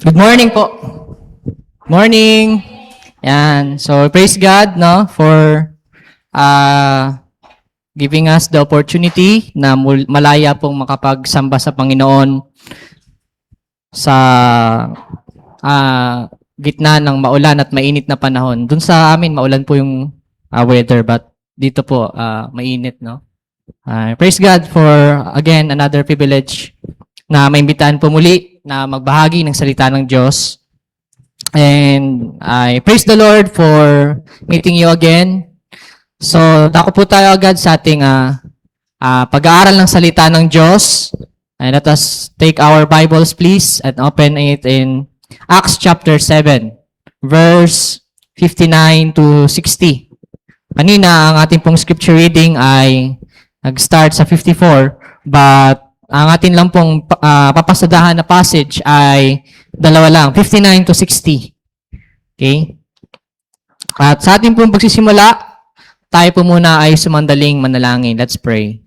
Good morning po. Morning. Yan. So, praise God, no, for giving us the opportunity na malaya pong makapagsamba sa Panginoon sa gitna ng maulan at mainit na panahon. Dun sa amin, maulan po yung weather, but dito po, mainit, no? Praise God for, again, another privilege na maimbitahan po muli na magbahagi ng salita ng Diyos. And I praise the Lord for meeting you again. So, dako po tayo agad sa ating pag-aaral ng salita ng Diyos. And let us take our Bibles, please, and open it in Acts chapter 7, verse 59 to 60. Kanina, ang ating pong scripture reading ay nag-start sa 54, but ang atin lang pong papasadahan na passage ay dalawa lang, 59 to 60. Okay? At sa ating pong pagsisimula, tayo po muna ay sumandaling manalangin. Let's pray.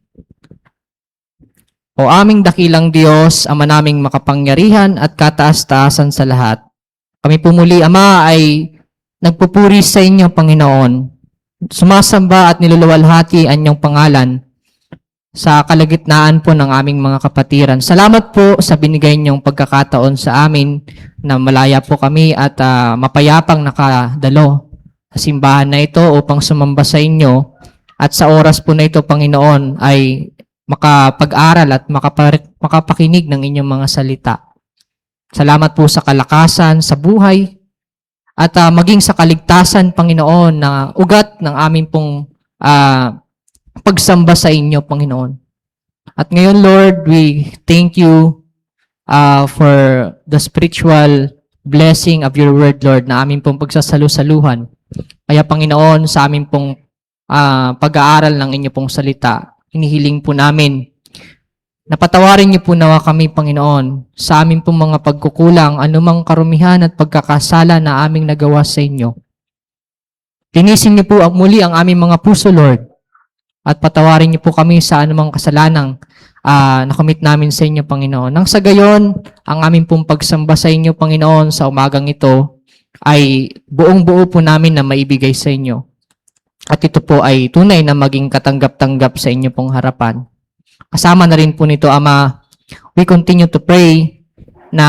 O aming dakilang Diyos, Ama naming makapangyarihan at kataas-taasan sa lahat. Kami po muli, Ama, ay nagpupuri sa inyo, Panginoon. Sumasamba at niluluwalhati ang inyong pangalan sa kalagitnaan po ng aming mga kapatiran. Salamat po sa binigay niyong pagkakataon sa amin na malaya po kami at mapayapang nakadalo sa simbahan na ito upang sumamba sa inyo at sa oras po na ito, Panginoon, ay makapag-aral at makapakinig ng inyong mga salita. Salamat po sa kalakasan, sa buhay, at maging sa kaligtasan, Panginoon, na ugat ng aming pong pagsamba sa inyo, Panginoon. At ngayon, Lord, we thank you for the spiritual blessing of your word, Lord, na aming pong pagsasalu-saluhan. Kaya, Panginoon, sa aming pong pag-aaral ng inyo pong salita, hinihiling po namin, napatawarin niyo po nawa kami, Panginoon, sa aming pong mga pagkukulang, anumang karumihan at pagkakasala na aming nagawa sa inyo. Linisin niyo po muli ang aming mga puso, Lord, at patawarin niyo po kami sa anumang kasalanang nakamit namin sa inyo, Panginoon. Nang sa gayon, ang aming pong pagsamba sa inyo, Panginoon, sa umagang ito, ay buong-buo po namin na maibigay sa inyo. At ito po ay tunay na maging katanggap-tanggap sa inyo pong harapan. Kasama na rin po nito, Ama, we continue to pray na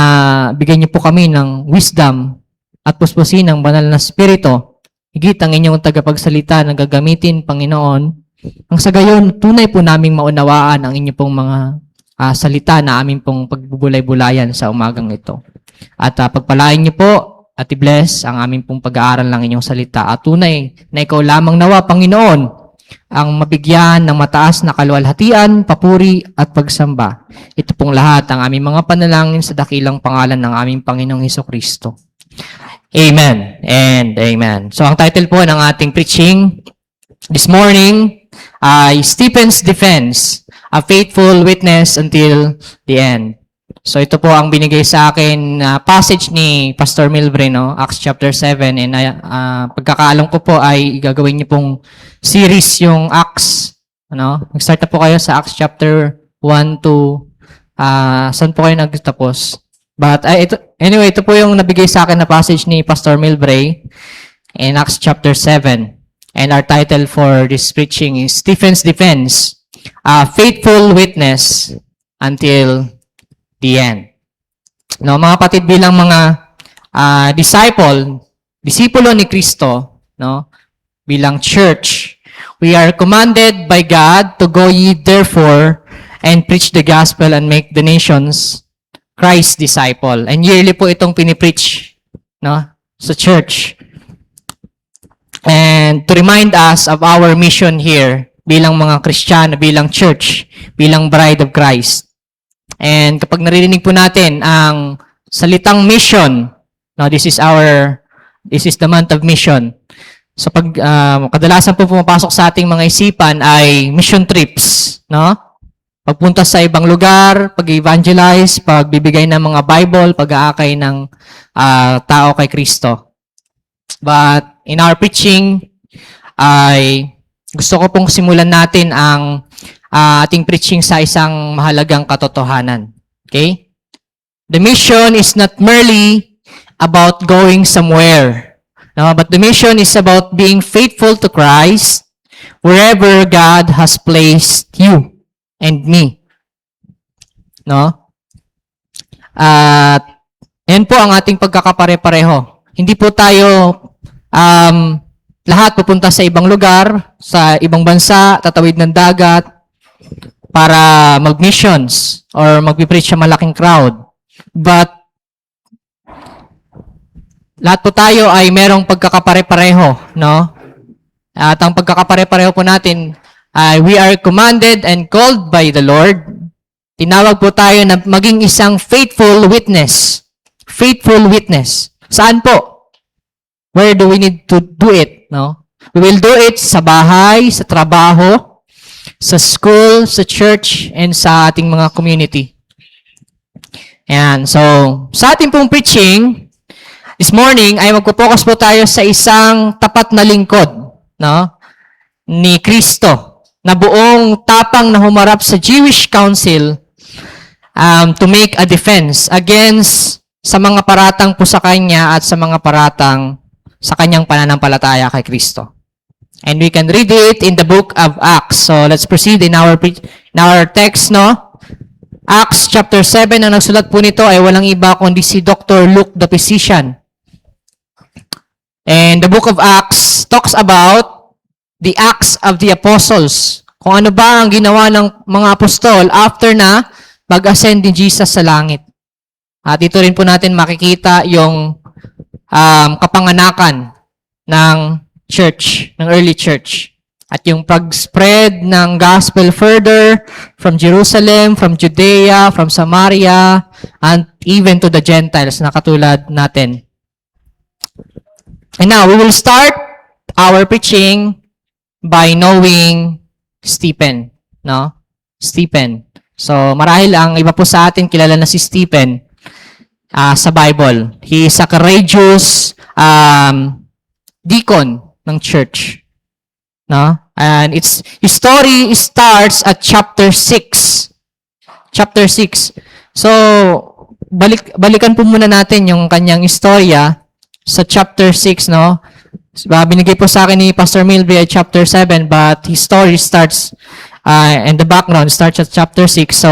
bigyan niyo po kami ng wisdom at puspusin ng banal na spirito. Higit ang inyong tagapagsalita na gagamitin, Panginoon, ang sa gayon, tunay po naming maunawaan ang inyong pong mga salita na aming pong pagbubulay-bulayan sa umagang ito. At pagpalain niyo po at i-bless ang aming pong pag-aaral ng inyong salita. At tunay na ikaw lamang nawa, Panginoon, ang mabigyan ng mataas na kaluwalhatian, papuri at pagsamba. Ito pong lahat ang aming mga panalangin sa dakilang pangalan ng aming Panginoong Hesukristo. Amen and amen. So ang title po ng ating preaching this morning ay Stephen's Defense, a Faithful Witness Until the End. So ito po ang binigay sa akin na passage ni Pastor Milbre, no? Acts chapter 7. And pagkakaalam ko po ay gagawin niyo pong series yung Acts. Ano? Mag-start na po kayo sa Acts chapter 1 to saan po kayo nagtapos? But anyway, ito po yung nabigay sa akin na passage ni Pastor Milbre in Acts chapter 7. And our title for this preaching is Stephen's Defense, a Faithful Witness Until the End. No, mga kapatid, bilang mga disipulo ni Kristo, no, bilang church, we are commanded by God to go ye therefore and preach the gospel and make the nations Christ's disciple. And yearly po itong pinipreach, no, sa church. And to remind us of our mission here bilang mga Kristiyano, bilang church, bilang bride of Christ. And kapag naririnig po natin ang salitang mission, no, this is the month of mission. So pag kadalasan po pumapasok sa ating mga isipan ay mission trips, no? Pagpunta sa ibang lugar, pag-evangelize, pagbibigay ng mga Bible, pag-aakay ng tao kay Kristo. But in our preaching, ay gusto ko pong simulan natin ang ating preaching sa isang mahalagang katotohanan. Okay? The mission is not merely about going somewhere. No, but the mission is about being faithful to Christ wherever God has placed you and me. No? At yan po ang ating pagkakapare-pareho. Hindi po tayo lahat pupunta sa ibang lugar, sa ibang bansa, tatawid ng dagat para mag-missions or mag-preach sa malaking crowd. But lahat po tayo ay merong pagkakapare-pareho, no? At ang pagkakapare-pareho po natin ay we are commanded and called by the Lord. Tinawag po tayo na maging isang faithful witness. Faithful witness. Saan po? Where do we need to do it, no? We will do it sa bahay, sa trabaho, sa school, sa church, and sa ating mga community. Ayan. So, sa ating pong preaching, this morning ay magpo-focus po tayo sa isang tapat na lingkod, no? Ni Kristo, na buong tapang na humarap sa Jewish Council to make a defense against sa mga paratang po sa kanya at sa mga paratang sa kanyang pananampalataya kay Kristo. And we can read it in the book of Acts. So, let's proceed in our text, no? Acts chapter 7, ang nagsulat po nito ay walang iba kundi si Dr. Luke the physician. And the book of Acts talks about the acts of the apostles. Kung ano ba ang ginawa ng mga apostol after na mag-ascend ni Jesus sa langit. At ito rin po natin makikita yung kapanganakan ng church, ng early church. At yung pag-spread ng gospel further from Jerusalem, from Judea, from Samaria, and even to the Gentiles na katulad natin. And now, we will start our preaching by knowing Stephen. No? Stephen. So, marahil ang iba po sa atin kilala na si Stephen sa Bible. He is a courageous deacon ng church. No? And his story starts at chapter 6. Chapter 6. So, balikan po muna natin yung kanyang istorya sa chapter 6, no? Binigay po sa akin ni Pastor Milby ay chapter 7, but his story starts and the background starts at chapter 6. So,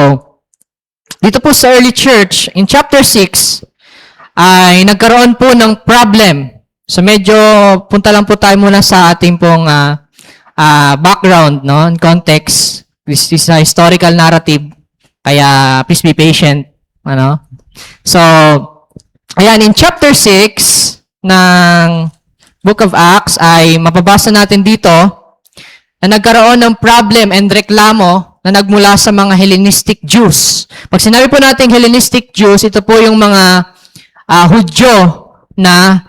dito po sa early church, in chapter 6, ay nagkaroon po ng problem. So, medyo punta lang po tayo muna sa ating pong background, no, in context. This is a historical narrative, kaya please be patient, ano. So, ayan, in chapter 6 ng Book of Acts ay mababasa natin dito na nagkaroon ng problem and reklamo na nagmula sa mga Hellenistic Jews. Pag sinabi po natin Hellenistic Jews, ito po yung mga Hudyo na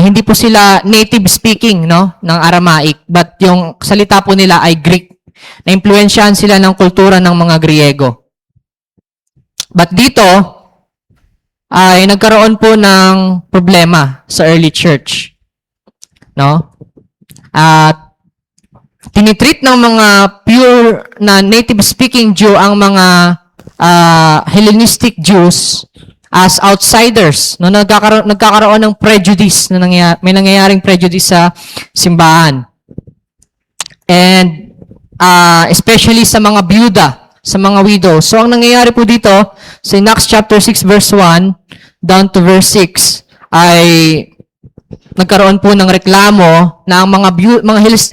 hindi po sila native speaking, no, ng Aramaic, but yung salita po nila ay Greek. Na-impluwensyahan sila ng kultura ng mga Griego. But dito ay nagkaroon po ng problema sa early church, no? At tinitreat ng mga pure na native speaking Jew ang mga Hellenistic Jews as outsiders, no, nagkakaroon ng prejudice, may nangyayaring prejudice sa simbahan. And especially sa mga byuda, sa mga widows. So, ang nangyayari po dito, sa Acts chapter 6 verse 1 down to verse 6, ay nagkaroon po ng reklamo na ang mga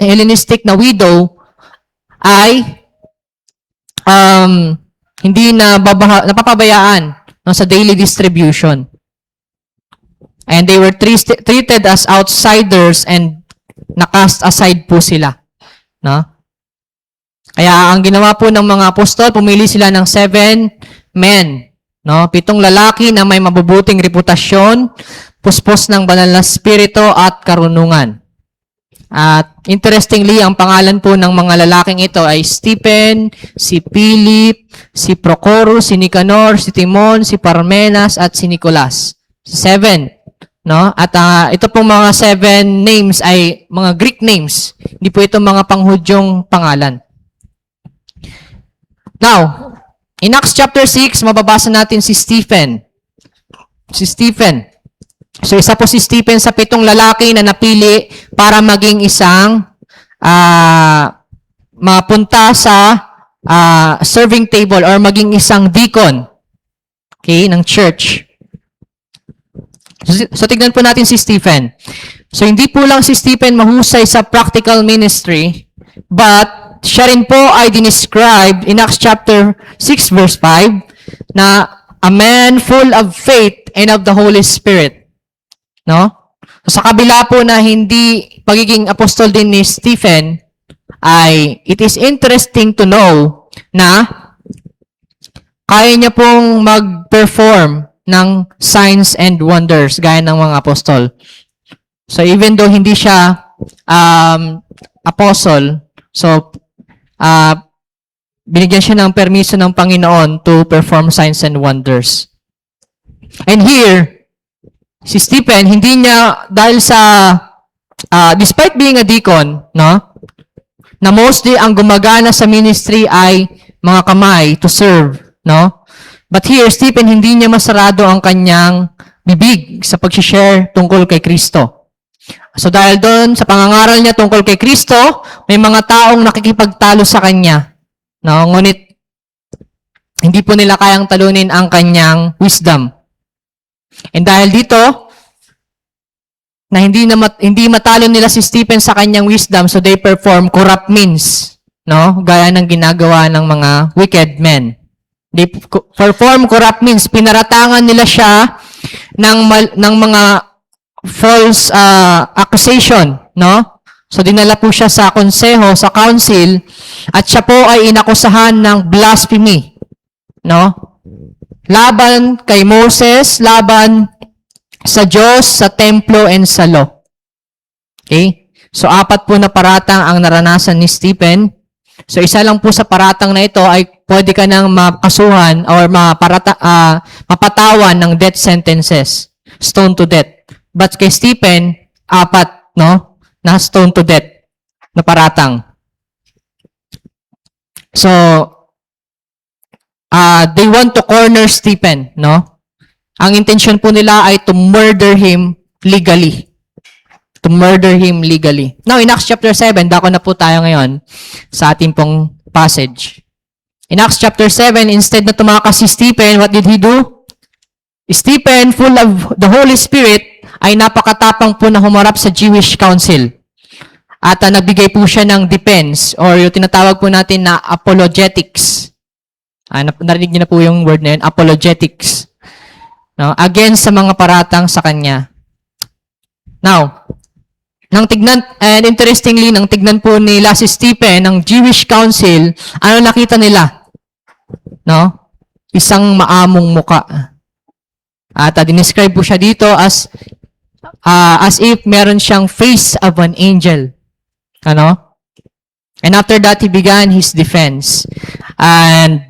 Hellenistic na widow ay hindi na napapabayaan, no, sa daily distribution. And they were treated as outsiders and nakast aside po sila. No? Kaya ang ginawa po ng mga apostol, pumili sila ng 7 men. No? 7 lalaki na may mabubuting reputasyon, puspos ng banal na spirito at karunungan. At interestingly, ang pangalan po ng mga lalaking ito ay Stephen, si Philip, si Prochorus, si Nicanor, si Timon, si Parmenas, at si Nicolas. 7. No? At ito pong mga 7 names ay mga Greek names. Hindi po ito mga panghudyong pangalan. Now, In Acts chapter 6, mababasa natin si Stephen. Si Stephen. So isa po si Stephen sa 7 lalaki na napili para maging isang mapunta sa serving table or maging isang deacon, okay, ng church. So tignan po natin si Stephen. So hindi po lang si Stephen mahusay sa practical ministry, but siya rin po ay dinescribed in Acts chapter 6 verse 5 na a man full of faith and of the Holy Spirit. No? Sa kabila po na hindi pagiging apostol din ni Stephen, ay it is interesting to know na kaya niya pong mag-perform ng signs and wonders gaya ng mga apostol. So even though hindi siya apostle, so binigyan siya ng permiso ng Panginoon to perform signs and wonders. And here, si Stephen, hindi niya, dahil sa, despite being a deacon, no, na mostly ang gumagana sa ministry ay mga kamay to serve, no? But here, Stephen, hindi niya masarado ang kanyang bibig sa pag-share tungkol kay Kristo. So dahil doon, sa pangangaral niya tungkol kay Kristo, may mga taong nakikipagtalo sa kanya. No? Ngunit, hindi po nila kayang talunin ang kanyang wisdom. And dahil dito, na hindi matalo nila si Stephen sa kanyang wisdom, so they perform corrupt means, no? Gaya ng ginagawa ng mga wicked men. They perform corrupt means. Pinaratangan nila siya ng mga false accusation, no? So dinala po siya sa konseho, sa council, at siya po ay inakusahan ng blasphemy, no? Laban kay Moses, laban sa Diyos, sa templo, and sa law. Okay? So, 4 po na paratang ang naranasan ni Stephen. So, isa lang po sa paratang na ito ay pwede ka nang mapasuhan or mapatawan ng death sentences. Stone to death. But kay Stephen, 4, no? Na stone to death na paratang. So, they want to corner Stephen, no? Ang intention po nila ay to murder him legally. To murder him legally. Now, in Acts chapter 7, dako na po tayo ngayon sa ating pong passage. In Acts chapter 7, instead na tumakas si Stephen, what did he do? Stephen, full of the Holy Spirit, ay napakatapang po na humarap sa Jewish council. At nagbigay po siya ng defense or yung tinatawag po natin na apologetics. Narinig niyo na po yung word na yun, apologetics. No, against sa mga paratang sa kanya. Now, and interestingly, nang tignan po nila si Stephen ng Jewish Council, ano nakita nila? No? Isang maamong muka. At dinescribe po siya dito as if meron siyang face of an angel. Ano? And after that, he began his defense. And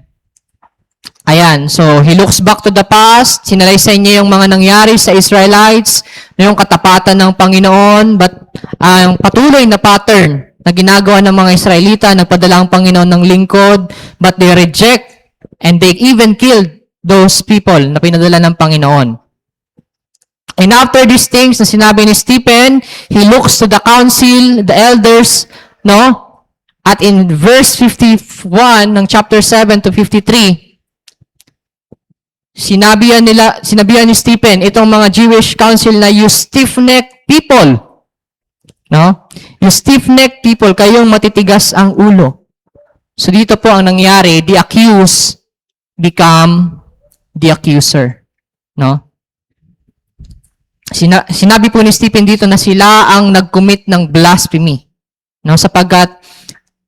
ayan, so he looks back to the past, sinalaysay niya yung mga nangyari sa Israelites, yung katapatan ng Panginoon, but ang patuloy na pattern na ginagawa ng mga Israelita, nagpadala ang Panginoon ng lingkod, but they reject and they even killed those people na pinadala ng Panginoon. And after these things na sinabi ni Stephen, he looks to the council, the elders, no? At in verse 51 ng chapter 7 to 53, sinabihan ni Stephen, itong mga Jewish council na you stiff-necked people. No? You stiff-necked people, kayong matitigas ang ulo. So dito po ang nangyari, the accused become the accuser. No? Sinabi po ni Stephen dito na sila ang nag-commit ng blasphemy. No? Sapagkat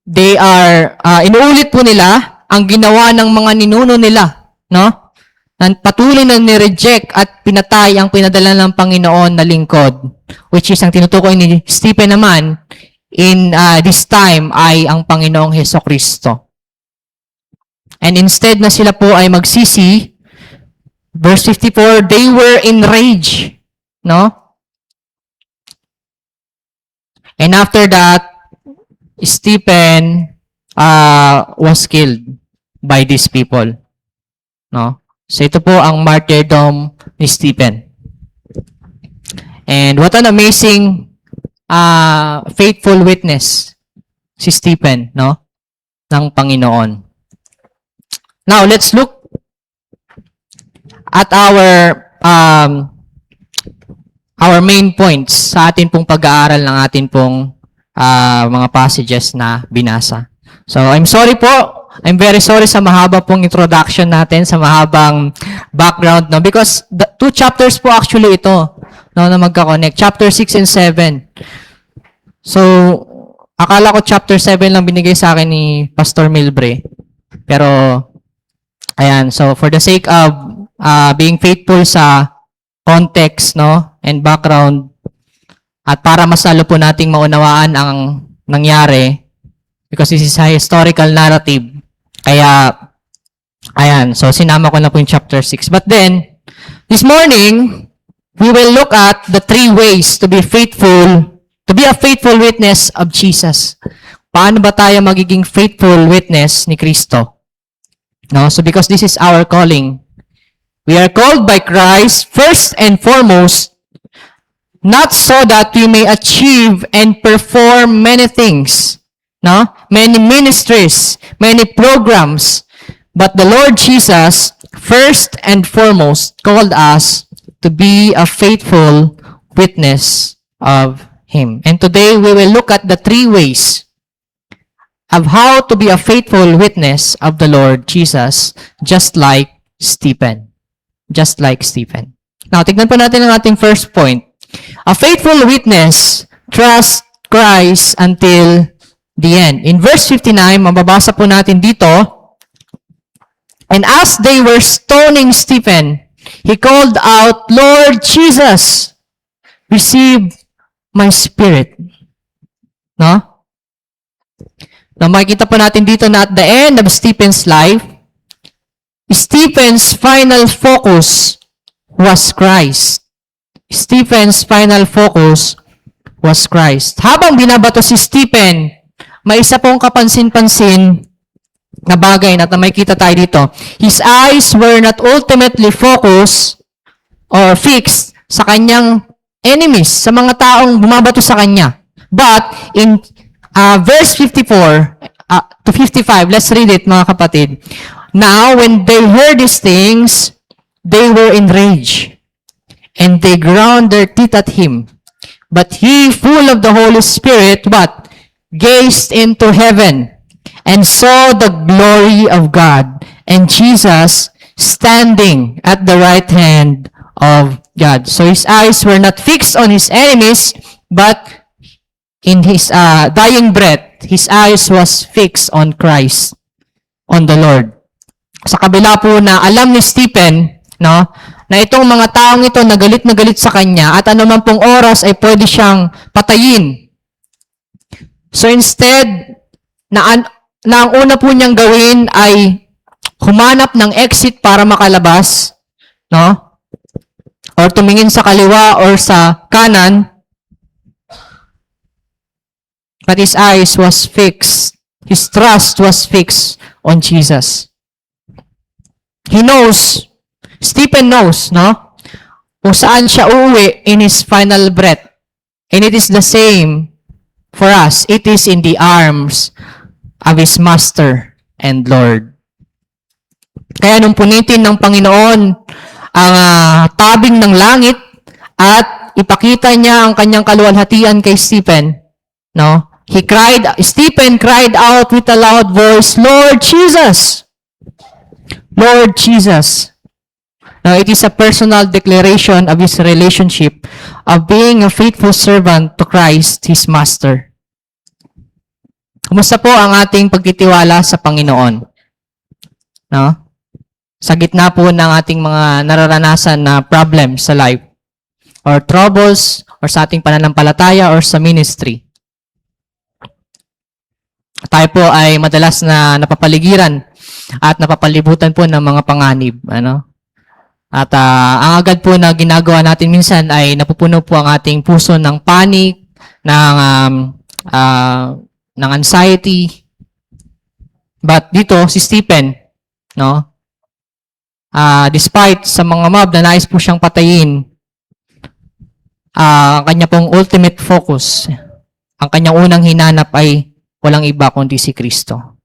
they are, inuulit po nila ang ginawa ng mga ninuno nila. No? Patuloy na ni-reject at pinatay ang pinadala ng Panginoon na lingkod, which is ang tinutukoy ni Stephen naman in this time ay ang Panginoong Hesukristo. And instead na sila po ay magsisi, verse 54, they were enraged, no? And after that, Stephen was killed by these people. no? So ito po ang martyrdom ni Stephen. And what an amazing faithful witness si Stephen, no? Ng Panginoon. Now, let's look at our main points sa atin pong pag-aaral ng atin pong mga passages na binasa. So, I'm sorry po. I'm very sorry sa mahaba pong introduction natin, sa mahabang background, no? Because the 2 chapters po actually ito, no, na magka-connect. Chapter 6 and 7. So, akala ko chapter 7 lang binigay sa akin ni Pastor Milbre. Pero, ayan. So, for the sake of being faithful sa context, no, and background, at para mas lalo po nating maunawaan ang nangyari, because this is a historical narrative, kaya, ayan, so sinama ko na po yung chapter 6. But then, this morning, we will look at the 3 ways to be a faithful witness of Jesus. Paano ba tayo magiging faithful witness ni Kristo? No, so because this is our calling, we are called by Christ first and foremost, not so that we may achieve and perform many things, no? Many ministries, many programs, but the Lord Jesus, first and foremost, called us to be a faithful witness of Him. And today, we will look at the 3 ways of how to be a faithful witness of the Lord Jesus, just like Stephen. Just like Stephen. Now, tignan po natin ang ating first point. A faithful witness trusts Christ until the end. In verse 59, mababasa po natin dito, and as they were stoning Stephen, he called out, Lord Jesus, receive my spirit. No? Now, makikita po natin dito na at the end of Stephen's life, Stephen's final focus was Christ. Stephen's final focus was Christ. Habang binabato si Stephen, may isa pong kapansin-pansin na bagay na makikita tayo dito. His eyes were not ultimately focused or fixed sa kanyang enemies, sa mga taong bumabato sa kanya. But in verse 54 to 55, let's read it mga kapatid. Now, when they heard these things, they were enraged, and they ground their teeth at him. But he, full of the Holy Spirit, what? Gazed into heaven, and saw the glory of God, and Jesus standing at the right hand of God. So his eyes were not fixed on his enemies, but in his dying breath, his eyes was fixed on Christ, on the Lord. Sa kabila po na alam ni Stephen, no, na itong mga taong ito na galit sa kanya at anuman pong oras ay pwede siyang patayin. So instead, na ang una po niyang gawin ay humanap ng exit para makalabas, no? Or tumingin sa kaliwa or sa kanan, but his eyes was fixed. His trust was fixed on Jesus. He knows, Stephen knows, no? Kung saan siya uuwi in his final breath. And it is the same for us. It is in the arms of his Master and Lord. Kaya nung punitin ng Panginoon ang tabing ng langit at ipakita niya ang kanyang kaluwalhatian kay Stephen, no? Stephen cried out with a loud voice, Lord Jesus! Lord Jesus. Now, it is a personal declaration of his relationship of being a faithful servant to Christ, his Master. Kumusta po ang ating pagtitiwala sa Panginoon? No? Sa gitna po ng ating mga nararanasan na problems sa life, or troubles, or sa ating pananampalataya, or sa ministry. Tayo po ay madalas na napapaligiran at napapalibutan po ng mga panganib. Ano? At ang agad po na ginagawa natin minsan ay napupuno po ang ating puso ng panic, ng anxiety. But dito, si Stephen, no? Despite sa mga mob na nais po siyang patayin, ang kanya pong ultimate focus, ang kanyang unang hinanap ay walang iba kundi si Kristo.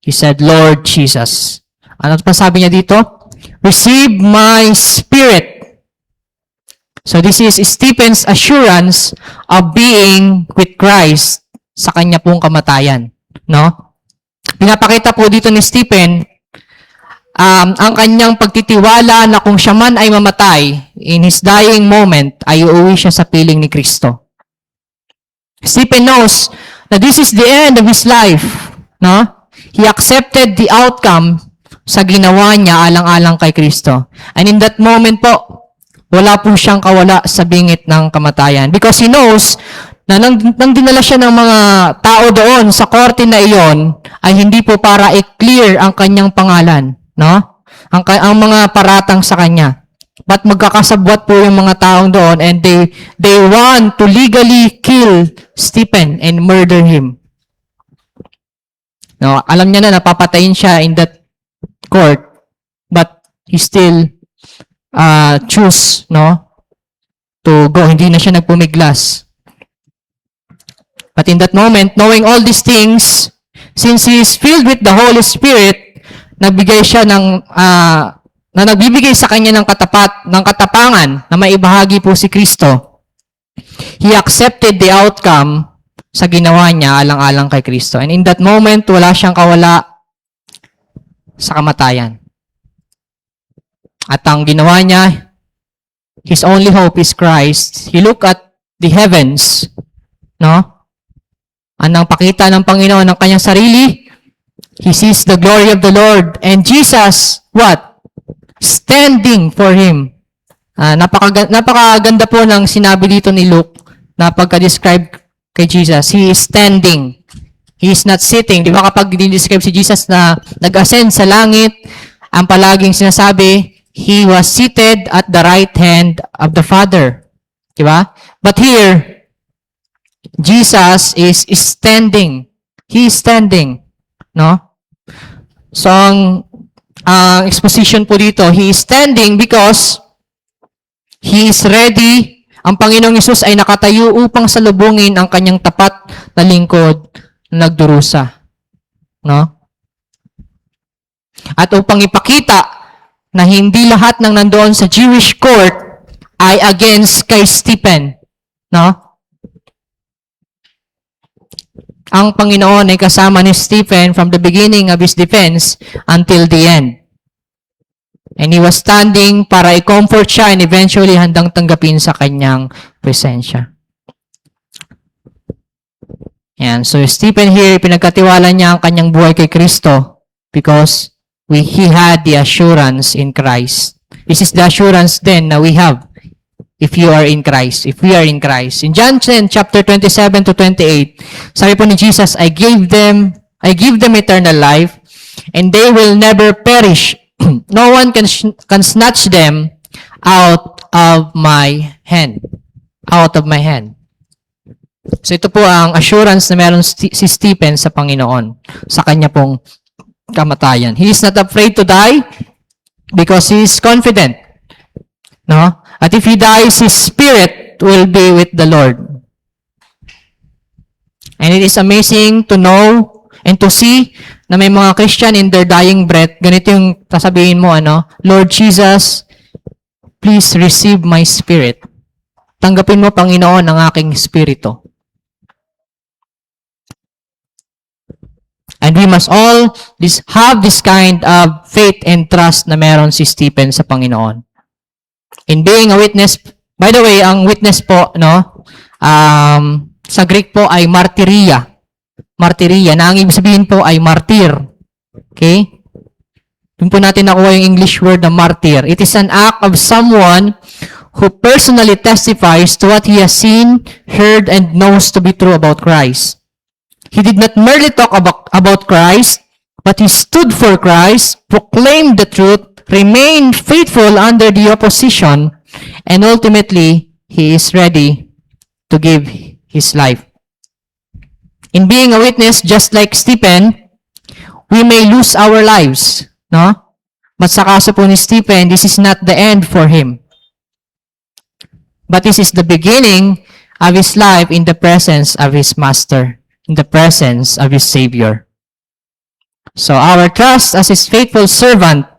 He said, Lord Jesus. Ano pa sabi niya dito? Receive my spirit. So this is Stephen's assurance of being with Christ sa kanya pong kamatayan. No? Pinapakita po dito ni Stephen ang kanyang pagtitiwala na kung siya man ay mamatay, in his dying moment, ay uuwi siya sa piling ni Kristo. Stephen knows that this is the end of his life. No? He accepted the outcome sa ginawa niya alang-alang kay Kristo. And in that moment po, wala po siyang kawala sa bingit ng kamatayan. Because he knows na nang dinala siya ng mga tao doon sa korte na iyon, ay hindi po para i-clear ang kanyang pangalan. No? Ang mga paratang sa kanya. But magkakasabwat po yung mga taong doon and they want to legally kill Stephen and murder him. No, alam niya na napapatayin siya in that court, but he still choose to go. Hindi na siya nagpumiglas. But in that moment, knowing all these things, since he is filled with the Holy Spirit, nagbigay siya na nagbibigay sa kanya ng katapangan na maibahagi po si Kristo. He accepted the outcome sa ginawa niya alang-alang kay Kristo. And in that moment, wala siyang kawala sa kamatayan. At ang ginawa niya, his only hope is Christ. He looked at the heavens, no? Anong pakita ng Panginoon ng kanyang sarili? He sees the glory of the Lord. And Jesus, what? Standing for him. Napakaganda po ng sinabi dito ni Luke na pagka-describe kay Jesus. He is standing. He is not sitting. Di ba kapag dinidescribe si Jesus na nag-ascend sa langit, ang palaging sinasabi, He was seated at the right hand of the Father. Di ba? But here, Jesus is standing. He is standing. No? So, ang exposition po dito, He is standing because He is ready. Ang Panginoong Hesus ay nakatayo upang salubungin ang kanyang tapat na lingkod na nagdurusa. No? At upang ipakita na hindi lahat ng nandoon sa Jewish court ay against kay Stephen. No? Ang Panginoon ay kasama ni Stephen from the beginning of his defense until the end. And he was standing para i-comfort siya and eventually handang tanggapin sa kanyang presensya. Yan. So Stephen here, pinagkatiwala niya ang kanyang buhay kay Kristo because he had the assurance in Christ. This is the assurance then na we have if you are in Christ, if we are in Christ. In John 10, chapter 27 to 28, sabi po ni Jesus, I give them eternal life, and they will never perish. No one can snatch them out of my hand. Out of my hand. So ito po ang assurance na meron si Stephen sa Panginoon, sa kanya pong kamatayan. He is not afraid to die because he is confident. No? At if he dies, his spirit will be with the Lord. And it is amazing to know and to see na may mga Christian in their dying breath, ganito yung sasabihin mo, Lord Jesus, please receive my spirit. Tanggapin mo, Panginoon, ang aking spirito. And we must all have this kind of faith and trust na meron si Stephen sa Panginoon. In being a witness, by the way, ang witness po, sa Greek po ay martyria. Martyria, na ang ibig sabihin po ay martyr. Okay? Doon po natin nakuha yung English word na martyr. It is an act of someone who personally testifies to what he has seen, heard, and knows to be true about Christ. He did not merely talk about Christ, but he stood for Christ, proclaimed the truth, remained faithful under the opposition, and ultimately, he is ready to give his life. In being a witness, just like Stephen, we may lose our lives, no? But sa kaso po ni Stephen, this is not the end for him. But this is the beginning of his life in the presence of his master, in the presence of his Savior. So our trust as his faithful servant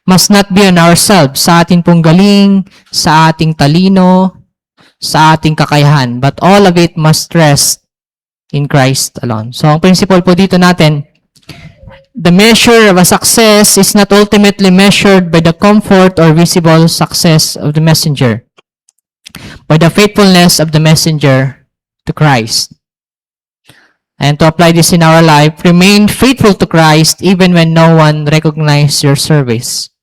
must not be on ourselves, sa ating pong galing, sa ating talino, sa ating kakayahan, but all of it must rest in Christ alone. So ang principle po dito natin, the measure of a success is not ultimately measured by the comfort or visible success of the messenger, by the faithfulness of the messenger to Christ. And to apply this in our life, remain faithful to Christ even when no one recognizes your service.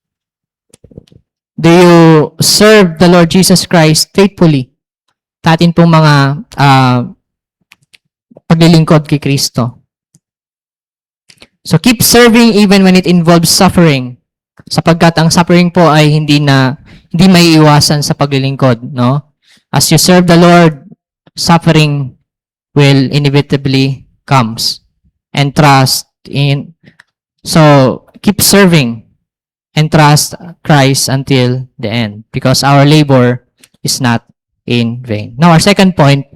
Do you serve the Lord Jesus Christ faithfully? Tatin pong mga paglilingkod kay Kristo. So keep serving even when it involves suffering. Sapagkat ang suffering po ay hindi may iwasan sa paglilingkod, no? As you serve the Lord, suffering will inevitably comes. And trust in, so keep serving and trust Christ until the end, because our labor is not in vain. Now, our second point,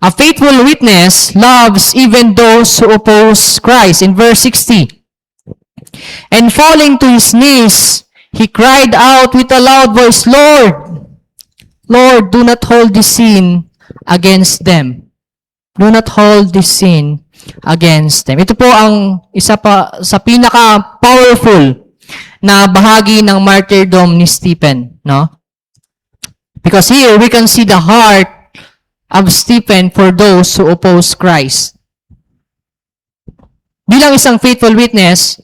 a faithful witness loves even those who oppose Christ. In verse 60, and falling to his knees, he cried out with a loud voice, Lord, Lord, do not hold this sin against them. Do not hold this sin against them. Ito po ang isa pa sa pinaka-powerful na bahagi ng martyrdom ni Stephen, no? Because here we can see the heart of Stephen for those who oppose Christ. Bilang isang faithful witness,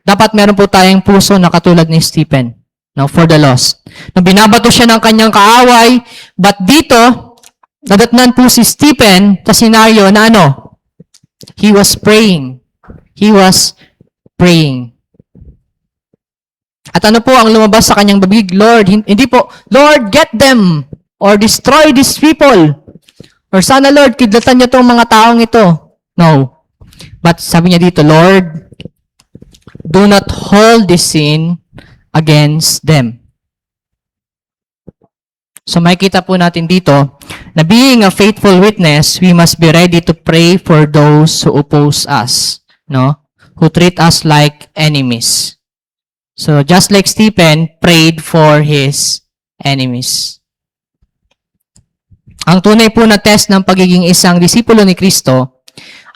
dapat meron po tayong puso na katulad ni Stephen, no, for the lost. No, binabato siya ng kanyang kaaway, but dito, nadatnan po si Stephen sa senaryo na he was praying. He was praying. At ano po ang lumabas sa kanyang bibig? Lord, hindi po, Lord, get them or destroy these people. Or sana, Lord, kidlatan niyo itong mga taong ito. No. But sabi niya dito, Lord, do not hold this sin against them. So makikita po natin dito na being a faithful witness, we must be ready to pray for those who oppose us, no? Who treat us like enemies. So just like Stephen prayed for his enemies. Ang tunay po na test ng pagiging isang disipulo ni Kristo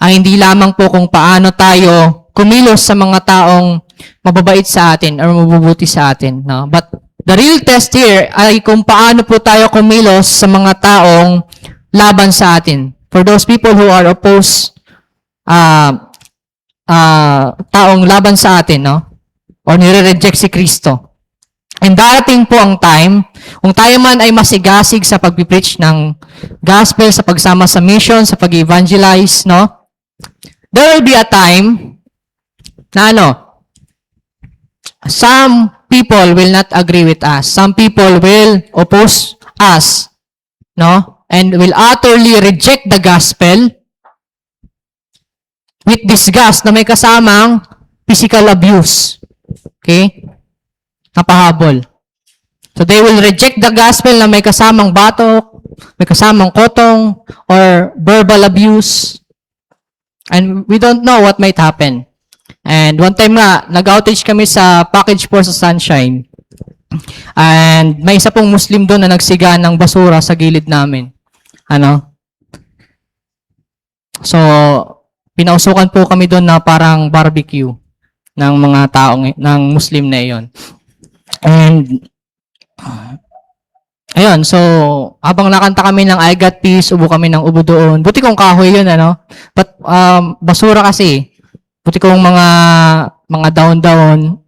ay hindi lamang po kung paano tayo kumilos sa mga taong mababait sa atin or mabubuti sa atin, no? But the real test here ay kung paano po tayo kumilos sa mga taong laban sa atin. For those people who are opposed, taong laban sa atin, no? Or nire-reject si Kristo. And darating po ang time, kung tayo man ay masigasig sa pag-preach ng gospel, sa pagsama sa mission, sa pag-evangelize, no? There will be a time na some people will not agree with us. Some people will oppose us, no? And will utterly reject the gospel with disgust na may kasamang physical abuse. Okay? Napahabol. So they will reject the gospel na may kasamang batok, may kasamang kotong, or verbal abuse. And we don't know what might happen. And one time nga, nag-outage kami sa package for sa Sunshine. And may isa pong Muslim doon na nagsiga ng basura sa gilid namin. So, pinausukan po kami doon na parang barbecue ng mga taong, ng Muslim na iyon. And, ayun, so, habang nakanta kami ng I Got Peace, ubo kami ng ubo doon. Buti kong kahoy yun, But, basura kasi. Buti kong mga down-down.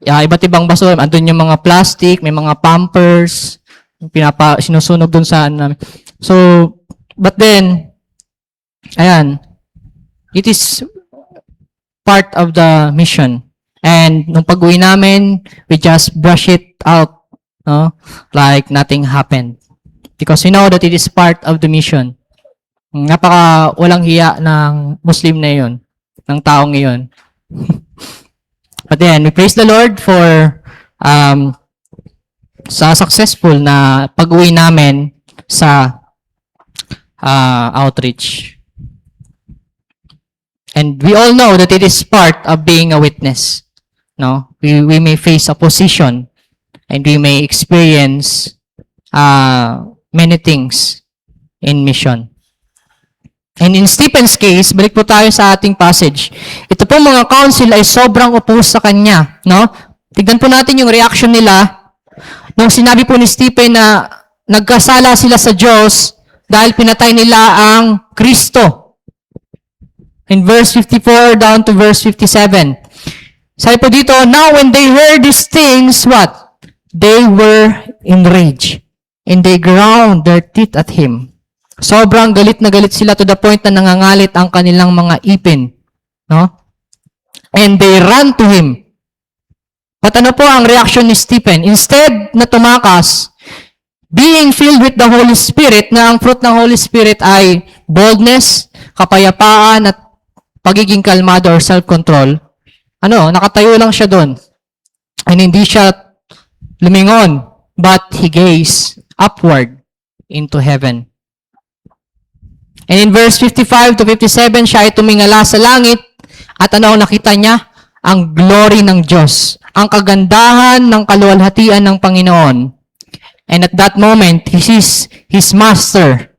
Iba't ibang basura. Andun yung mga plastic, may mga pampers, sinusunog doon sa namin. So, but then, ayan, it is part of the mission. And nung pag-uwi namin, we just brush it out, no? Like nothing happened. Because we know that it is part of the mission. Napaka walang hiya ng Muslim na yon, ng taong iyon. But then, we praise the Lord for sa successful na pag-uwi namin sa outreach. And we all know that it is part of being a witness. No, we may face opposition, and we may experience many things in mission. And in Stephen's case, balik po tayo sa ating passage. Ito po mga council ay sobrang opposed sa kanya. No? Tignan po natin yung reaction nila nung sinabi po ni Stephen na nagkasala sila sa Diyos dahil pinatay nila ang Kristo. In verse 54 down to verse 57. Sabi po dito, now when they heard these things, what? They were enraged, and they ground their teeth at him. Sobrang galit na galit sila to the point na nangangalit ang kanilang mga ipin. No? And they ran to him. But ano po ang reaction ni Stephen? Instead na tumakas, being filled with the Holy Spirit, na ang fruit ng Holy Spirit ay boldness, kapayapaan, at pagiging kalmado or self-control, nakatayo lang siya doon. And hindi siya lumingon, but he gazed upward into heaven. And in verse 55 to 57, siya ay tumingala sa langit, at ano ang nakita niya? Ang glory ng Diyos, ang kagandahan ng kaluwalhatian ng Panginoon. And at that moment, he sees his Master,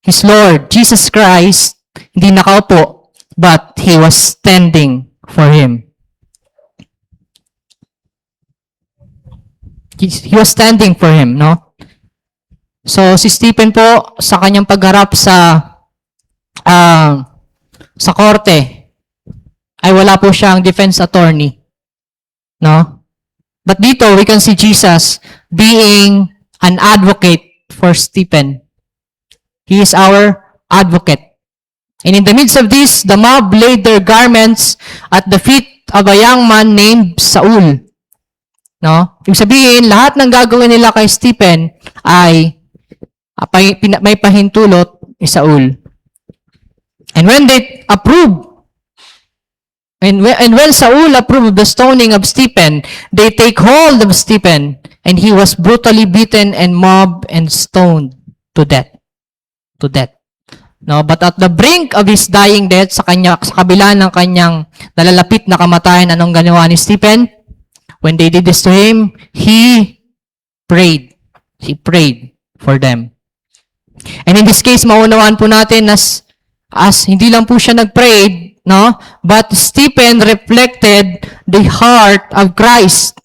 his Lord, Jesus Christ, hindi nakaupo, but he was standing for him. He was standing for him, no? So, si Stephen po, sa kanyang pagharap sa korte, ay wala po siyang defense attorney. No? But dito, we can see Jesus being an advocate for Stephen. He is our advocate. And in the midst of this, the mob laid their garments at the feet of a young man named Saul. No? Ibig sabihin, lahat ng gagawin nila kay Stephen ay may pahintulot ni Saul. And when they approved, and when Saul approved of the stoning of Stephen, they take hold of Stephen, and he was brutally beaten and mobbed and stoned to death. To death. No, but at the brink of his dying death, sa kabila ng kanyang nalalapit na kamatayan, anong ginawa ni Stephen? When they did this to him, he prayed. He prayed for them. And in this case, maunawaan po natin as hindi lang po siya nag-prayed, no? But Stephen reflected the heart of Christ.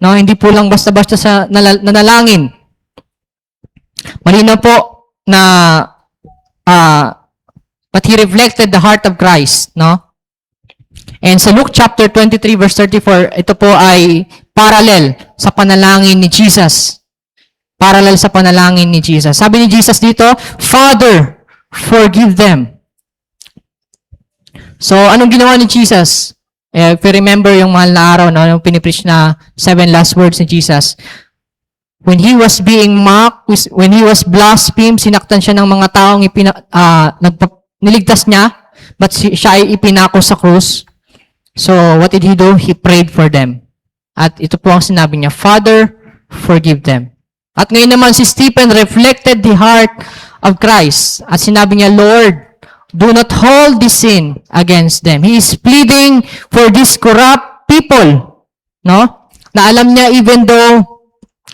No, hindi po lang basta-basta sa nanalangin. Malinaw po na but he reflected the heart of Christ, no? And sa Luke chapter 23 verse 34, ito po ay parallel sa panalangin ni Jesus. Parallel sa panalangin ni Jesus. Sabi ni Jesus dito, Father, forgive them. So, anong ginawa ni Jesus? If you remember yung mahal na araw, no, yung pinipreach na 7 last words ni Jesus. When he was being mocked, when he was blasphemed, sinaktan siya ng mga taong niligtas niya, but siya ay ipinako sa krus. So, what did he do? He prayed for them. At ito po ang sinabi niya, Father, forgive them. At ngayon naman si Stephen reflected the heart of Christ. At sinabi niya, Lord, do not hold this sin against them. He is pleading for these corrupt people. No? Na alam niya, even though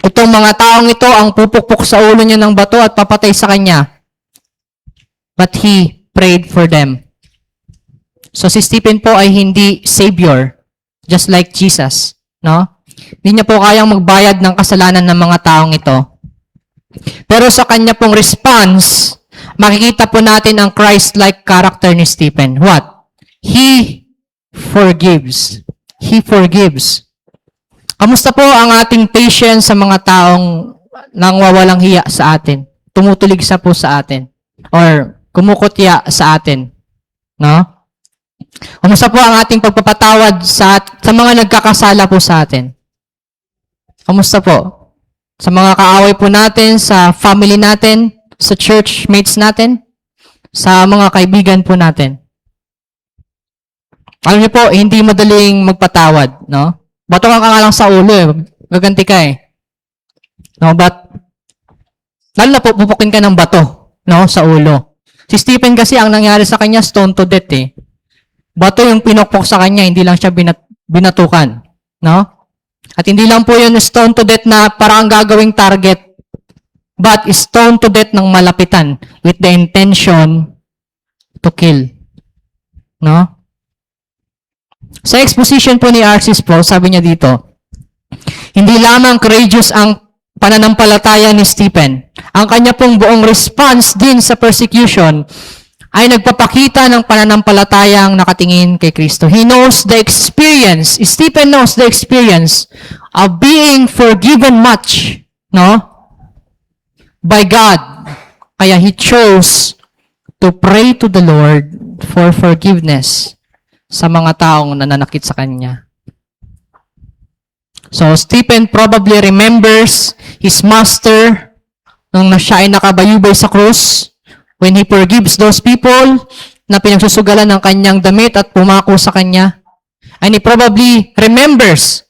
itong mga taong ito ang pupukpok sa ulo niya ng bato at papatay sa kanya, but he prayed for them. So si Stephen po ay hindi savior, just like Jesus. No? Hindi niya po kayang magbayad ng kasalanan ng mga taong ito. Pero sa kanya pong response, makikita po natin ang Christ-like character ni Stephen. What? He forgives. He forgives. Kamusta po ang ating patience sa mga taong nangwawalang hiya sa atin? Tumutulig sa po sa atin. Or kumukutya sa atin. No? Kamusta po ang ating pagpapatawad sa mga nagkakasala po sa atin? Kamusta po? Sa mga kaaway po natin, sa family natin, sa church mates natin, sa mga kaibigan po natin. Alam niyo po, hindi madaling magpatawad, no? Bato ka nga lang sa ulo, eh. Gaganti ka, eh. No, but, lalo na po, pupukin ka ng bato, no, sa ulo. Si Stephen kasi, ang nangyari sa kanya, stone to death, eh. Bato yung pinokpok sa kanya, hindi lang siya binatukan, no? At hindi lang po yun stone to death na parang gagawing target, but stone to death ng malapitan with the intention to kill, no? Sa exposition po ni R.C. Sproul, sabi niya dito, hindi lamang courageous ang pananampalataya ni Stephen. Ang kanya pong buong response din sa persecution ay nagpapakita ng pananampalatayang nakatingin kay Kristo. He knows the experience, Stephen knows the experience of being forgiven much, no? By God. Kaya he chose to pray to the Lord for forgiveness sa mga taong nananakit sa kanya. So, Stephen probably remembers his master nung siya ay nakabayubay sa krus when he forgives those people na pinagsusugalan ng kanyang damit at pumako sa kanya. And he probably remembers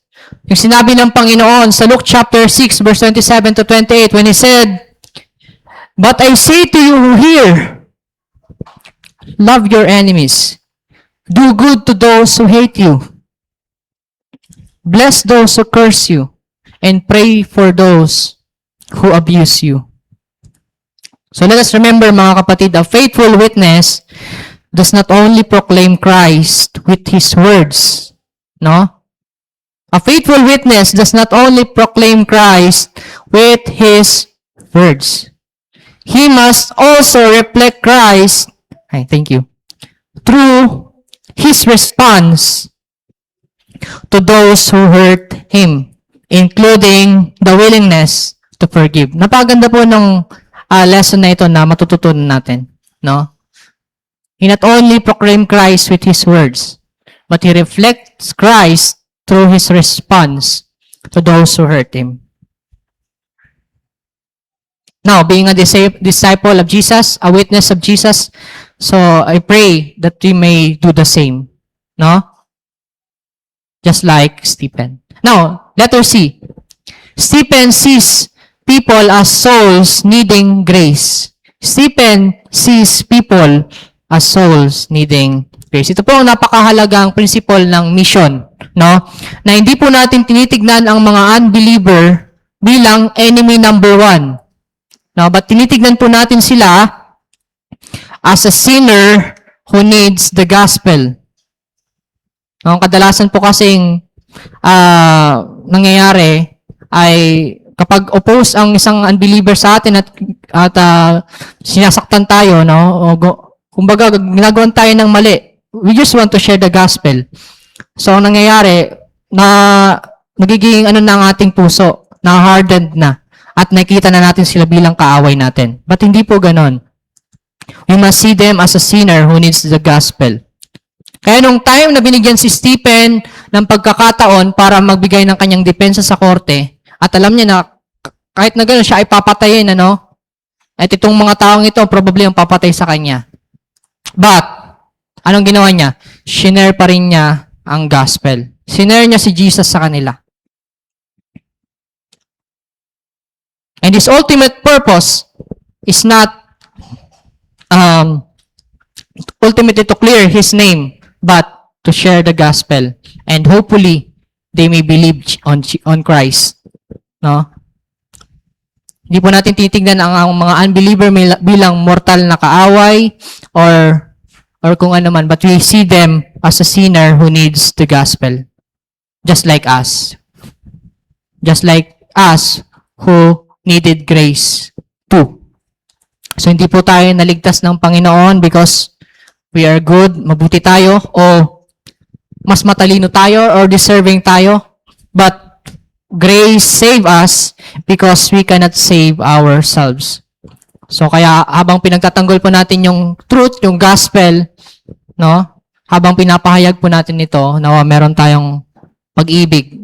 yung sinabi ng Panginoon sa Luke chapter 6 verse 27 to 28 when he said, "But I say to you who hear, love your enemies. Do good to those who hate you. Bless those who curse you, and pray for those who abuse you." So let us remember, mga kapatid, a faithful witness does not only proclaim Christ with his words, no? A faithful witness does not only proclaim Christ with his words. He must also reflect Christ, through his response to those who hurt him, including the willingness to forgive. Napaganda po ng lesson na ito na matututunan natin, no? He not only proclaimed Christ with his words, but he reflects Christ through his response to those who hurt him. Now, being a disciple of Jesus, a witness of Jesus, so I pray that we may do the same, no? Just like Stephen. Now, letter C. Stephen sees people as souls needing grace. Stephen sees people as souls needing grace. Ito po ang napakahalagang principle ng mission, no? Na hindi po natin tinitignan ang mga unbeliever bilang enemy number one. No, but tinitignan po natin sila as a sinner who needs the gospel. No, kadalasan po kasing nangyayari ay kapag oppose ang isang unbeliever sa atin at sinasaktan tayo, no? Kumbaga ginagawan tayo ng mali. We just want to share the gospel. So ang nangyayari na nagiging ng ating puso, na hardened na. At nakita na natin sila bilang kaaway natin. But hindi po ganon. We must see them as a sinner who needs the gospel. Kaya nung time na binigyan si Stephen ng pagkakataon para magbigay ng kanyang depensa sa korte, at alam niya na kahit na gano'n siya ay papatayin, at itong mga taong ito probably ang papatay sa kanya. But, anong ginawa niya? Shinare pa rin niya ang gospel. Sinare niya si Jesus sa kanila. And his ultimate purpose is not ultimately to clear his name, but to share the gospel. And hopefully, they may believe on Christ. No? Hindi po natin titignan ang mga unbeliever bilang mortal na kaaway or kung ano man, but we see them as a sinner who needs the gospel. Just like us. Just like us who needed grace too. So, hindi po tayo naligtas ng Panginoon because we are good, mabuti tayo, o mas matalino tayo, or deserving tayo. But grace save us because we cannot save ourselves. So, kaya habang pinagtatanggol po natin yung truth, yung gospel, no? Habang pinapahayag po natin ito, na meron tayong pag-ibig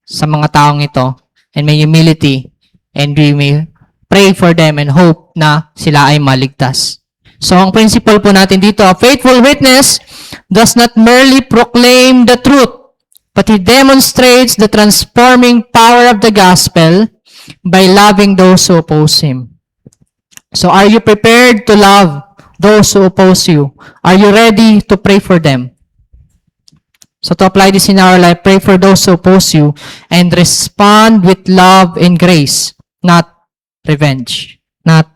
sa mga taong ito, and may humility, and we may pray for them and hope na sila ay maligtas. So, ang principle po natin dito, a faithful witness does not merely proclaim the truth, but he demonstrates the transforming power of the gospel by loving those who oppose him. So, are you prepared to love those who oppose you? Are you ready to pray for them? So, to apply this in our life, pray for those who oppose you and respond with love and grace, not revenge. Not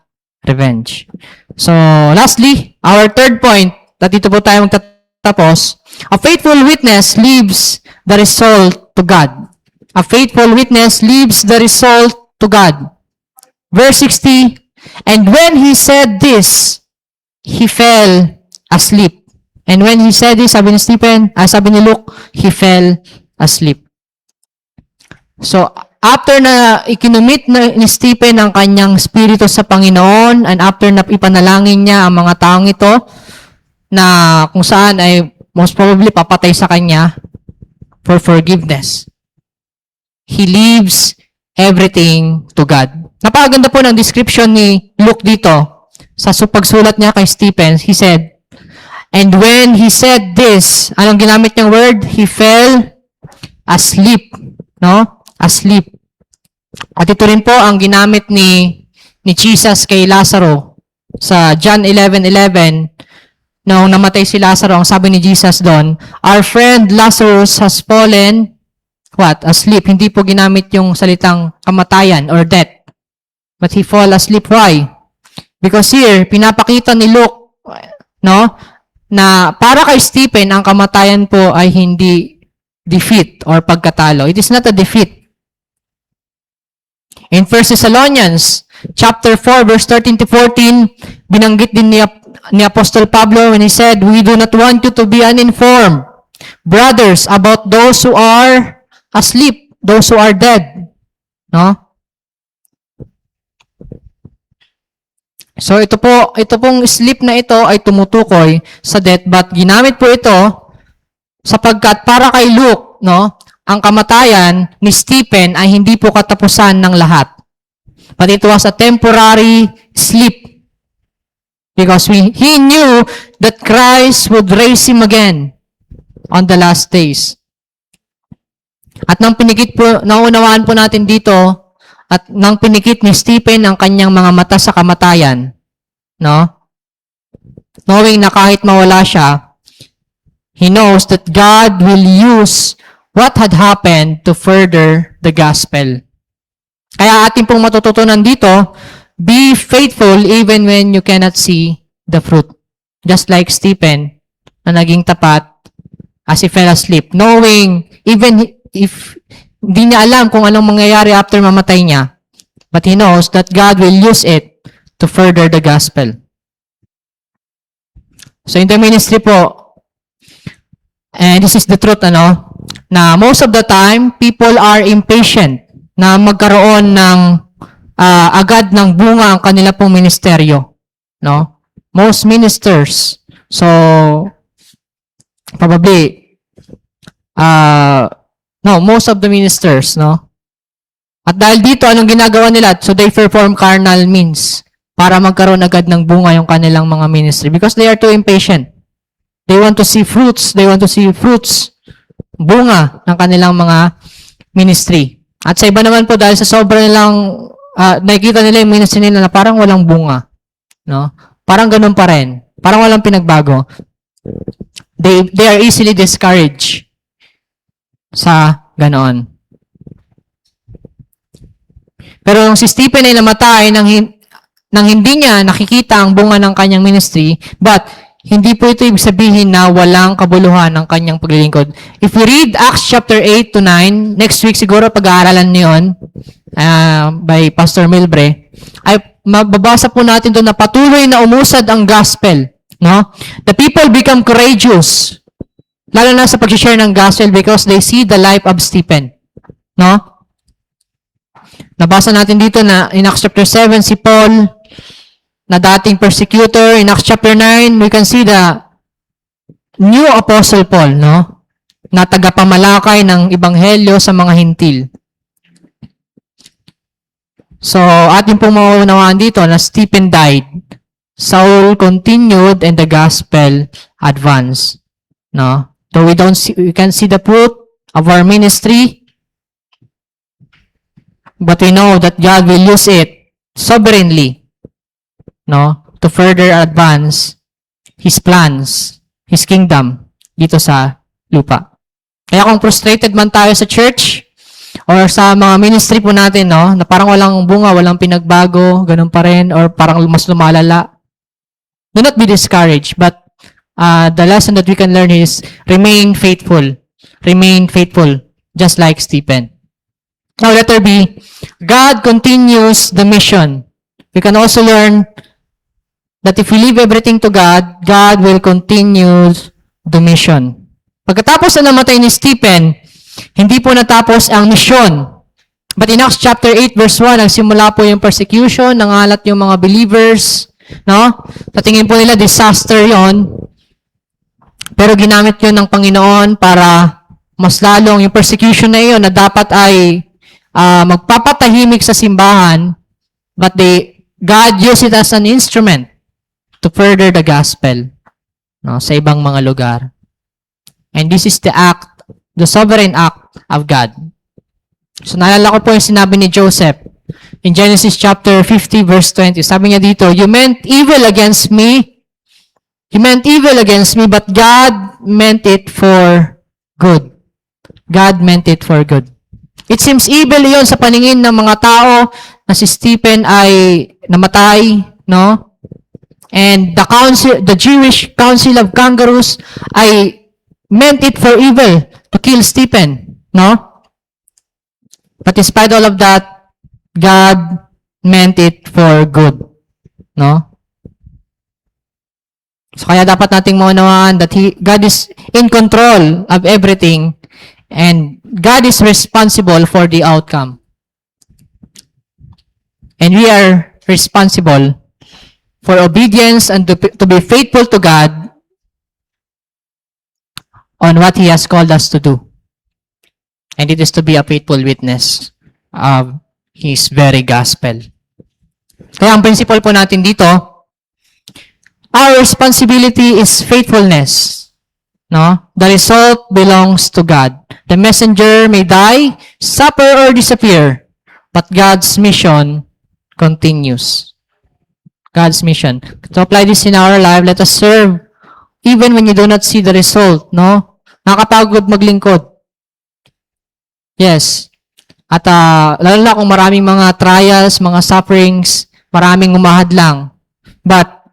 revenge. So, lastly, our third point, at dito po tayo magtatapos, a faithful witness leaves the result to God. A faithful witness leaves the result to God. Verse 60, and when he said this, he fell asleep. And when he said this, sabi ni Luke, he fell asleep. So, after na ikinumit ni Stephen ang kanyang spirito sa Panginoon, and after na ipanalangin niya ang mga taong ito, na kung saan ay most probably papatay sa kanya for forgiveness, he leaves everything to God. Napakaganda po ng description ni Luke dito. Sa pagsulat niya kay Stephen, he said, and when he said this, anong ginamit niyang word? He fell asleep. No? Asleep. At ito rin po ang ginamit ni Jesus kay Lazaro sa John 11:11. Nung namatay si Lazaro, ang sabi ni Jesus doon, our friend Lazarus has fallen, what? Asleep. Hindi po ginamit yung salitang kamatayan or death. But he fall asleep. Why? Because here, pinapakita ni Luke, no, na para kay Stephen, ang kamatayan po ay hindi defeat or pagkatalo. It is not a defeat. In 1 Thessalonians chapter 4, verse 13 to 14, binanggit din ni Apostle Pablo when he said, we do not want you to be uninformed, brothers, about those who are asleep, those who are dead. No? So ito pong sleep na ito ay tumutukoy sa death, but ginamit po ito sapagkat para kay Luke, no, ang kamatayan ni Stephen ay hindi po katapusan ng lahat. But it was a temporary sleep. Because he knew that Christ would raise him again on the last days. At nang naunawaan po natin dito, at nang pinikit ni Stephen ang kanyang mga mata sa kamatayan, no? Knowing na kahit mawala siya, he knows that God will use what had happened to further the gospel. Kaya ating pong matututunan dito, be faithful even when you cannot see the fruit. Just like Stephen, na naging tapat as he fell asleep, knowing even if hindi niya alam kung anong mangyayari after mamatay niya, but he knows that God will use it to further the gospel. So in the ministry po, and this is the truth, na most of the time, people are impatient na magkaroon ng agad ng bunga ang kanila pong ministeryo. No? Most ministers. So, probably, most of the ministers, no? At dahil dito, anong ginagawa nila? So, they perform carnal means para magkaroon agad ng bunga yung kanilang mga ministry because they are too impatient. They want to see fruits. They want to see fruits, bunga ng kanilang mga ministry. At sa iba naman po, dahil sa sobrang nilang, nakikita nila yung ministry nila na parang walang bunga. No? Parang ganun pa rin. Parang walang pinagbago. They are easily discouraged sa ganoon. Pero nung si Stephen ay namatay nang hindi niya nakikita ang bunga ng kanyang ministry, but hindi po ito ibig sabihin na walang kabuluhan ng kanyang paglilingkod. If we read Acts chapter 8 to 9, next week siguro pag-aaralan niyo yun by Pastor Milbre, ay mababasa po natin doon na patuloy na umusad ang gospel. No? The people become courageous, lalo na sa pag-share ng gospel because they see the life of Stephen. No? Nabasa natin dito na in Acts chapter 7, si Paul, na dating persecutor. In Acts chapter 9, we can see the new Apostle Paul, no? Na tagapamalakay ng ebanghelyo sa mga hintil. So, atin pong maunawaan dito na Stephen died Saul continued and the gospel advanced. No? Though we can see the fruit of our ministry, but we know that God will use it sovereignly, no, to further advance His plans, His kingdom dito sa lupa. Kaya kung frustrated man tayo sa church or sa mga ministry po natin, no, na parang walang bunga, walang pinagbago, ganun pa rin, or parang mas lumalala, do not be discouraged, but the lesson that we can learn is remain faithful. Remain faithful, just like Stephen. Now, letter B, God continues the mission. We can also learn that if we leave everything to God, God will continue the mission. Pagkatapos na namatay ni Stephen, hindi po natapos ang mission. But in Acts chapter 8 verse 1, nagsimula po yung persecution, nangalat yung mga believers, no? Sa tingin po nila, disaster yon. Pero ginamit yun ng Panginoon para mas lalong yung persecution na yun na dapat ay magpapatahimik sa simbahan, but God used it as an instrument to further the gospel, no, sa ibang mga lugar. And this is the sovereign act of God. So naalala ko po yung sinabi ni Joseph in Genesis chapter 50 verse 20. Sabi niya dito, you meant evil against me, but God meant it for good. God meant it for good. It seems evil iyon sa paningin ng mga tao na si Stephen ay namatay, no? And the Jewish Council of Kangaroos ay meant it for evil to kill Stephen, no? But despite all of that, God meant it for good, no? So kaya dapat nating maunawaan that God is in control of everything and God is responsible for the outcome. And we are responsible for obedience and to be faithful to God on what He has called us to do. And it is to be a faithful witness of His very gospel. Kaya ang principle po natin dito, our responsibility is faithfulness. No? The result belongs to God. The messenger may die, suffer, or disappear, but God's mission continues. God's mission. To apply this in our life, let us serve even when you do not see the result, no? Nakakapagod maglingkod. Yes. At lalo na kung maraming mga trials, mga sufferings, maraming umahadlang. But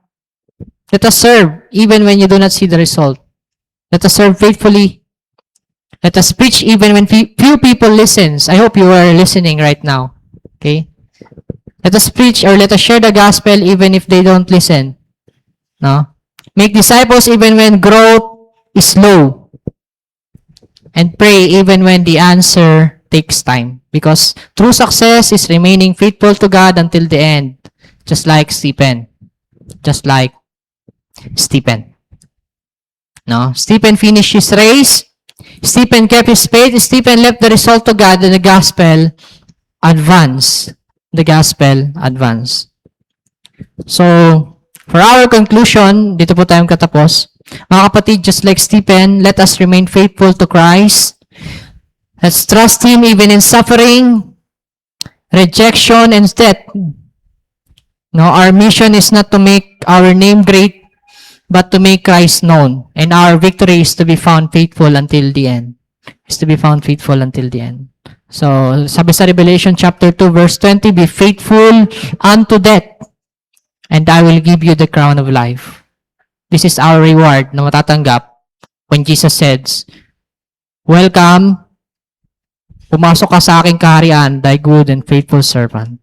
let us serve even when you do not see the result. Let us serve faithfully. Let us preach even when few people listens. I hope you are listening right now. Okay? Let us preach or let us share the gospel even if they don't listen. No? Make disciples even when growth is low. And pray even when the answer takes time. Because true success is remaining faithful to God until the end. Just like Stephen. Just like Stephen. No? Stephen finished his race. Stephen kept his faith. Stephen left the result to God and the gospel advanced. The gospel advanced. So, for our conclusion, dito po tayong katapos. Mga kapatid, just like Stephen, let us remain faithful to Christ. Let's trust Him even in suffering, rejection, and death. No, our mission is not to make our name great, but to make Christ known. And our victory is to be found faithful until the end. Is to be found faithful until the end. So, sabi sa Revelation chapter 2 verse 20, be faithful unto death, and I will give you the crown of life. This is our reward na matatanggap when Jesus says, welcome, pumasok ka sa aking kaharian, thy good and faithful servant.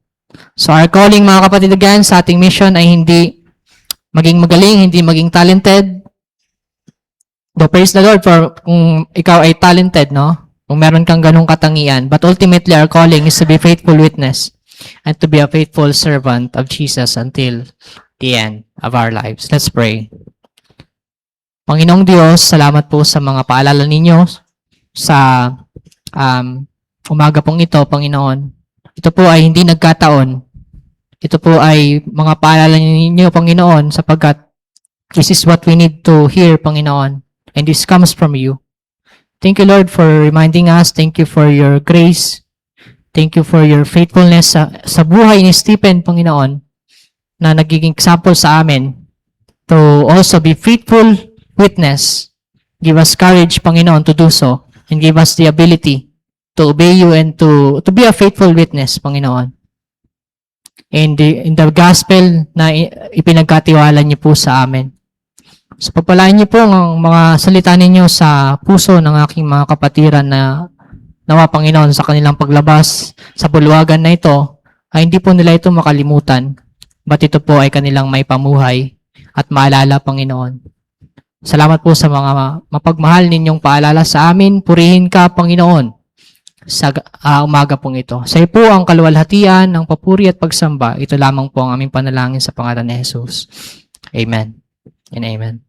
So, our calling, mga kapatid, again, sa ating mission ay hindi maging magaling, hindi maging talented. Though praise the Lord for kung ikaw ay talented, no? Kung meron kang ganung katangian. But ultimately, our calling is to be faithful witness and to be a faithful servant of Jesus until the end of our lives. Let's pray. Panginoong Diyos, salamat po sa mga paalala ninyo sa umaga pong ito, Panginoon. Ito po ay hindi nagkataon. ito po ay mga paalala ninyo, Panginoon, sapagkat this is what we need to hear, Panginoon. And this comes from you. Thank you, Lord, for reminding us. Thank you for your grace. Thank you for your faithfulness sa buhay ni Stephen, Panginoon, na nagiging example sa amin to also be faithful witness. Give us courage, Panginoon, to do so. And give us the ability to obey you and to be a faithful witness, Panginoon. In the gospel na ipinagkatiwala niyo po sa amin. So, pagpalain niyo po ang mga salita ninyo sa puso ng aking mga kapatiran na nawa, Panginoon, sa kanilang paglabas sa bulwagan na ito, ay hindi po nila ito makalimutan. But ito po ay kanilang may pamuhay at maalala, Panginoon. Salamat po sa mga mapagmahal ninyong paalala sa amin. Purihin ka, Panginoon, sa umaga pong ito. Sa iyo po ang kaluwalhatian, ang papuri at pagsamba. Ito lamang po ang aming panalangin sa pangalan ni Jesus. Amen and amen.